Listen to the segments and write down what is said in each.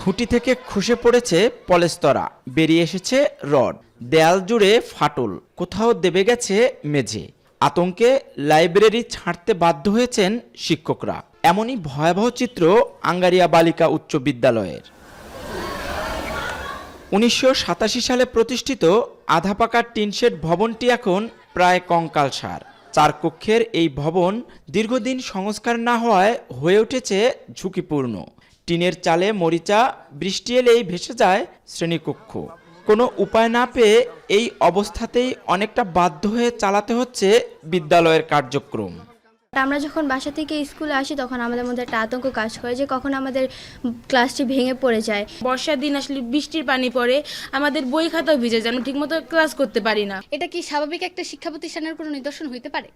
খুঁটি থেকে খসে পড়েছে পলেস্তরা, বেরিয়ে এসেছে রড, দেয়াল জুড়ে ফাটল, কোথাও দেবে গেছে মেঝে। আতঙ্কে লাইব্রেরি ছাড়তে বাধ্য হয়েছেন শিক্ষকরা। এমনই ভয়াবহ চিত্র আঙ্গারিয়া বালিকা উচ্চ বিদ্যালয়ের। 1987 সালে প্রতিষ্ঠিত আধাপাকা টিনশেড ভবনটি এখন প্রায় কঙ্কালসার। 4 কক্ষের এই ভবন দীর্ঘদিন সংস্কার না হওয়ায় হয়ে উঠেছে ঝুঁকিপূর্ণ। টিনের চালে মরিচা, বৃষ্টি এলেই ভেসে যায় শ্রেণীকক্ষ। কোনো উপায় না পেয়ে এই অবস্থাতেই অনেকটা বাধ্য হয়ে চালাতে হচ্ছে বিদ্যালয়ের কার্যক্রম। আমরা যখন বাসা থেকে স্কুলে আসি তখন আমাদের মধ্যে একটা আতঙ্ক কাজ করে যে কখন আমাদের ক্লাসটি ভেঙে পড়ে যায়। বর্ষার দিন আসলে বৃষ্টির পানি পড়ে, আমাদের বই খাতাও ভিজে যায়, আমরা ঠিকমতো ক্লাস করতে পারি না। এটা কি স্বাভাবিক একটা শিক্ষা প্রতিষ্ঠানের কোনো নিদর্শন হইতে পারে?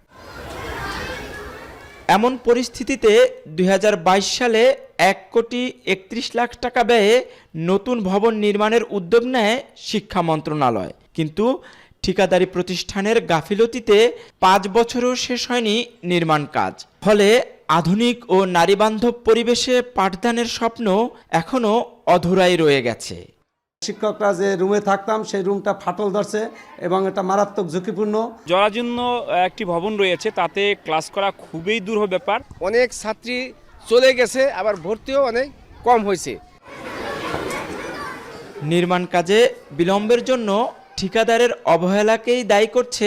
এমন পরিস্থিতিতে 2022 সালে 1,31,00,000 টাকা ব্যয়ে নতুন ভবন নির্মাণের উদ্যোগ নেয় শিক্ষা মন্ত্রণালয়। কিন্তু ঠিকাদারি প্রতিষ্ঠানের গাফিলতিতে 5 বছরেও শেষ হয়নি নির্মাণ কাজ। ফলে আধুনিক ও নারীবান্ধব পরিবেশে পাঠদানের স্বপ্ন এখনও অধুরাই রয়ে গেছে। শিক্ষকরা যে রুমে থাকতাম সেই রুমটা ফাটল ধরছে এবং এটা মারাত্মক ঝুঁকিপূর্ণ। জরাজীর্ণ একটি ভবন রয়েছে, তাতে ক্লাস করা খুবই দুরূহ ব্যাপার। অনেক ছাত্রী চলে গেছে, আবার ভর্তিও অনেক কম হয়েছে। নির্মাণ কাজে বিলম্বের জন্য ঠিকাদারের অবহেলাকেই দায়ী করছে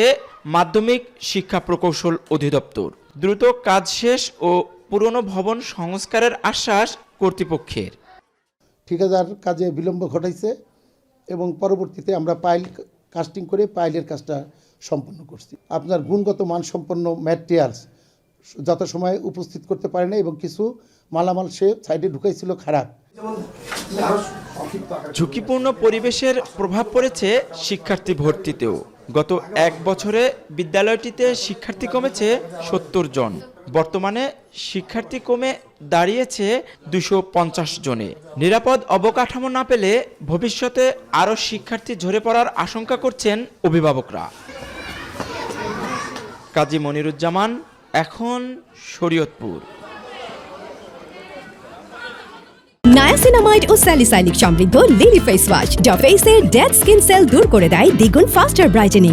মাধ্যমিক শিক্ষা প্রকৌশল অধিদপ্তর। দ্রুত কাজ শেষ ও পুরনো ভবন সংস্কারের আশ্বাস কর্তৃপক্ষের। ঠিকাদার কাজে বিলম্ব ঘটাইছে এবং পরবর্তীতে আমরা পাইল কাস্টিং করে পাইলের কাজটা সম্পন্ন করছি। আপনার গুণগত মানসম্পন্ন ম্যাটেরিয়ালস যথাসময়ে উপস্থিত করতে পারে না এবং কিছু মালামাল সে সাইডে ঢুকাইছিল খারাপ। ঝুঁকিপূর্ণ পরিবেশের প্রভাব পড়েছে শিক্ষার্থী ভর্তিতেও। গত 1 বছরে বিদ্যালয়টিতে শিক্ষার্থী কমেছে 70 জন। বর্তমানে শিক্ষার্থী কমে দাঁড়িয়েছে 250 জনে। নিরাপদ অবকাঠামো না পেলে ভবিষ্যতে আরও শিক্ষার্থী ঝরে পড়ার আশঙ্কা করছেন অভিভাবকরা। কাজী মনিরুজ্জামান, এখন শরীয়তপুর। নায়াসিনামাইড ও স্যালিসাইলিক সমৃদ্ধ লিলি ফেস ওয়াশ যা ফেসের ডেড স্কিন সেল দূর করে দেয় দ্বিগুণ ফাস্টার ব্রাইটেনিং।